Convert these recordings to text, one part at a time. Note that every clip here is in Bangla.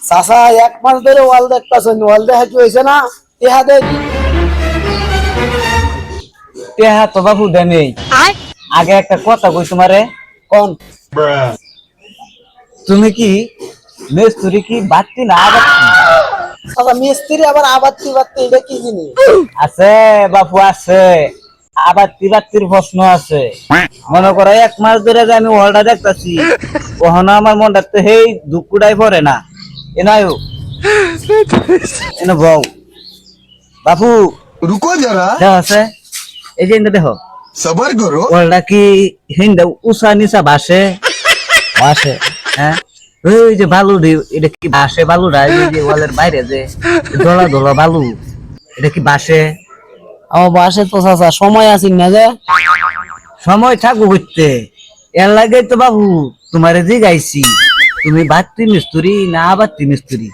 চাচা 1 মাস ধরে ওয়াল দেখতাছেন, ওয়াল দেখা কি হয়েছে না? টেহা দেন। টেহা তো বাবু দেনে। আগে একটা কথা কই তোমারে, কোন? তুমি কি মেস্তুরি কি বাড়তি না আবাত্তি? চাচা মিস্ত্রি আবার আবাত্তি বাত্তি এটা কি জিনিস? আছে বাপু আছে, আবাত্তি বাত্তির প্রশ্ন আছে। মনে করো 1 মাস ধরে যে আমি ওয়ালটা দেখতাছি, কখনো আমার মনটা তো হেই দুঃখটাই পড়ে না। এনায়ু এনে বউ বাপু रुको जरा দেখো আছে, এই যে এনে দেখো सबर करो। ওয়ালটা কি হিন্দা উঁচা নিচা বাসে বাসে, হ্যাঁ ওই যে বালু এটা কি বাসে বালুটা এই যে ওয়ালের বাইরে যে দলা দলা বালু, এটা কি বাসে? আমার বাসে তো চাচা সময় আছেন না যে। সময় থাকবো করতে, এর লাগে তো বাবু তোমারে জিগাইছি তুমি বাত্তি মিস্ত্রি না বাত্তি মিস্ত্রি।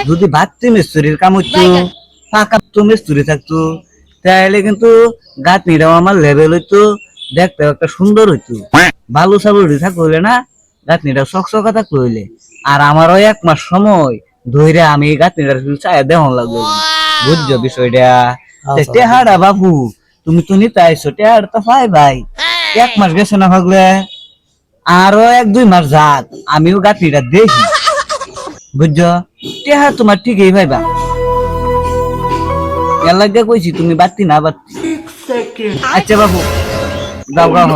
যদি বাত্তি মিস্ত্রির কাম হইতো, পাকা তো মিস্ত্রি থাকতো, তাহলে কিন্তু গাঁথনিটাও আমার লেভেল হইতো, দেখতে একটা সুন্দর হইতো। বালু সালু থাকতে হইলে না, গাঁথনিটা চকচকা থাকতে হইলে। আর আমারও 1 মাস সময় ধরে আমি গাঁথনিটা চায় দেহন লাগলো, বুঝছো বিষয়টা? টেহারা বাবু তুমি তো নিতে আইসো, টেহারা তো পাই ভাই। 1 মাস গেছে না ভাগলে, আরো 1-2 মাস যাক আমিও গাঁথনিটা দেখি, বুঝছো? টেহা তোমার ঠিকই ভাইবা, এর লাগে কইছি তুমি বাত্তি না বাত্তি। আচ্ছা বাবু দাও গাও।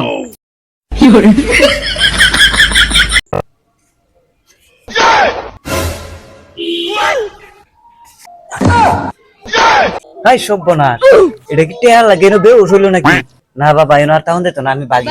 ভাই সব্যনাশ, এটা কি টেহা লাগে বেউস হইলো নাকি? না বাবা এনার তাহলে তো না, আমি বাগি।